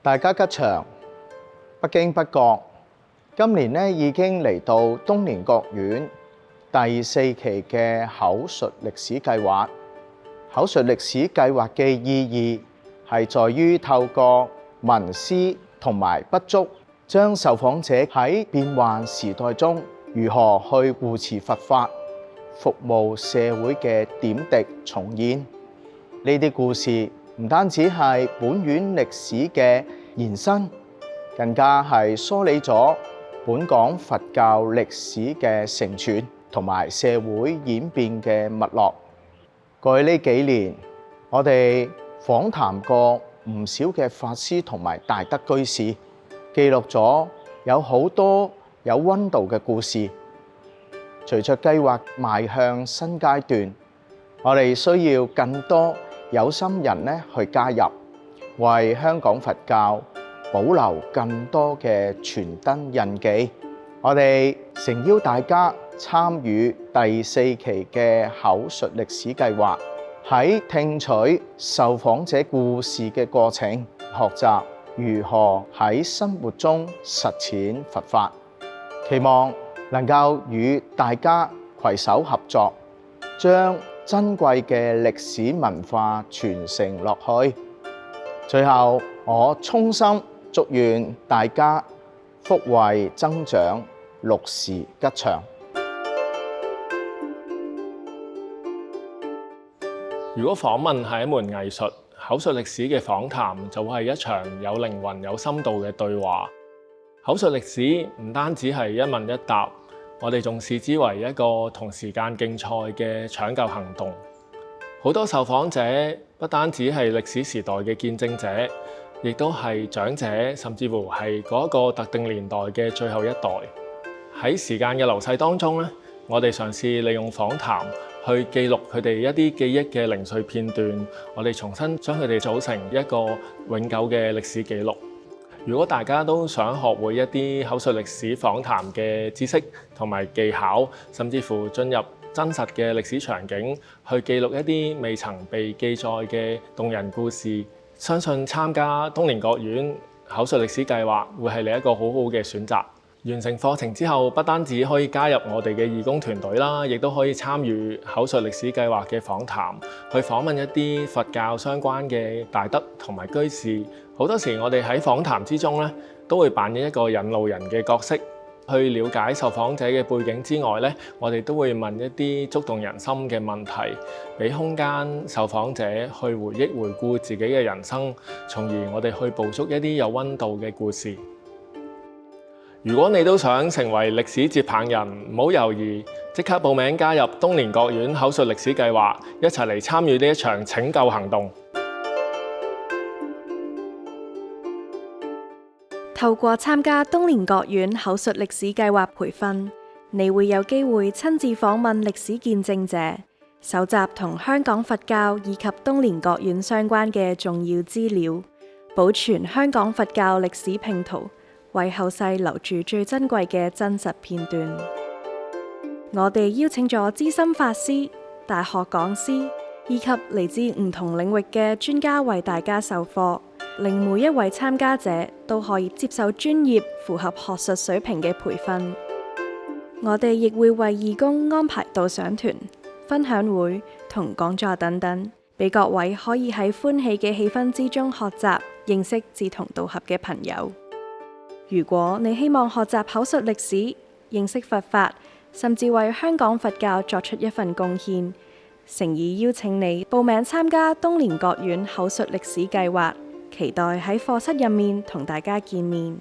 大家吉祥，不經不覺，今年已經嚟到東蓮國院第4期嘅口述歷史計劃。口述歷史計劃嘅意義係在於透過文詩同埋筆觸，將受訪者喺變幻時代中如何去護持佛法、服務社會嘅點滴重現。呢啲故事唔單止係本院歷史嘅延伸，更加係梳理咗本港佛教歷史嘅承傳同埋社會演變嘅脈絡。過去呢幾年，我哋訪談過唔少嘅法師同埋大德居士，記錄咗有好多有溫度嘅故事。隨着計劃邁向新階段，我哋需要更多有心人去加入，為香港佛教保留更多嘅傳燈印記。我哋誠邀大家參與第4期嘅口述歷史計劃，喺聽取受訪者故事嘅過程，學習如何喺生活中實踐佛法，期望能夠與大家攜手合作，將珍貴嘅歷史文化傳承落去。最後，我衷心祝願大家福慧增長，六時吉祥。如果訪問係一門藝術，口述歷史嘅訪談就會係一場有靈魂、有深度嘅對話。口述歷史唔單止係一問一答，我哋仲視之為一個同時間競賽嘅搶救行動。好多受訪者不單止係歷史時代嘅見證者，亦都係長者，甚至乎係嗰一個特定年代嘅最後一代。喺時間嘅流逝當中咧，我哋嘗試利用訪談去記錄佢哋一啲記憶嘅零碎片段，我哋重新將佢哋組成一個永久嘅歷史記錄。如果大家都想學會一啲口述歷史訪談嘅知識同埋技巧，甚至乎進入真實嘅歷史場景，去記錄一啲未曾被記載嘅動人故事，相信參加東蓮國院口述歷史計劃會係你一個好好嘅選擇。完成課程之後，不單止可以加入我哋嘅義工團隊啦，亦都可以參與口述歷史計劃嘅訪談，去訪問一啲佛教相關嘅大德同埋居士。好多時我哋喺訪談之中咧，都會扮演一個引路人嘅角色，去了解受訪者嘅背景之外咧，我哋都會問一啲觸動人心嘅問題，俾空間受訪者去回憶回顧自己嘅人生，從而我哋去捕捉一啲有溫度嘅故事。如果你都想成為歷史接棒人，唔好猶豫，即刻報名加入東蓮國院口述歷史計劃，一齊嚟參與呢一場拯救行動。透過參加東蓮國院口述歷史計劃培訓，你會有機會親自訪問歷史見證者，搜集同香港佛教以及東蓮國院相關嘅重要資料，保存香港佛教歷史拼圖，為後世留住最珍貴嘅真實片段。我哋邀請咗資深法師、大學講師以及嚟自唔同領域嘅專家為大家授課，令每一位參加者都可以接受專業、符合學術水平嘅培訓。我哋亦會為義工安排導賞團、分享會同講座等等，俾各位可以喺歡喜嘅氣氛之中學習，認識志同道合嘅朋友。如果你希望學習口述歷史、認識佛法，甚至為香港佛教作出一份貢獻，誠意邀請你報名參加東蓮國院口述歷史計劃，期待喺課室入面同大家見面。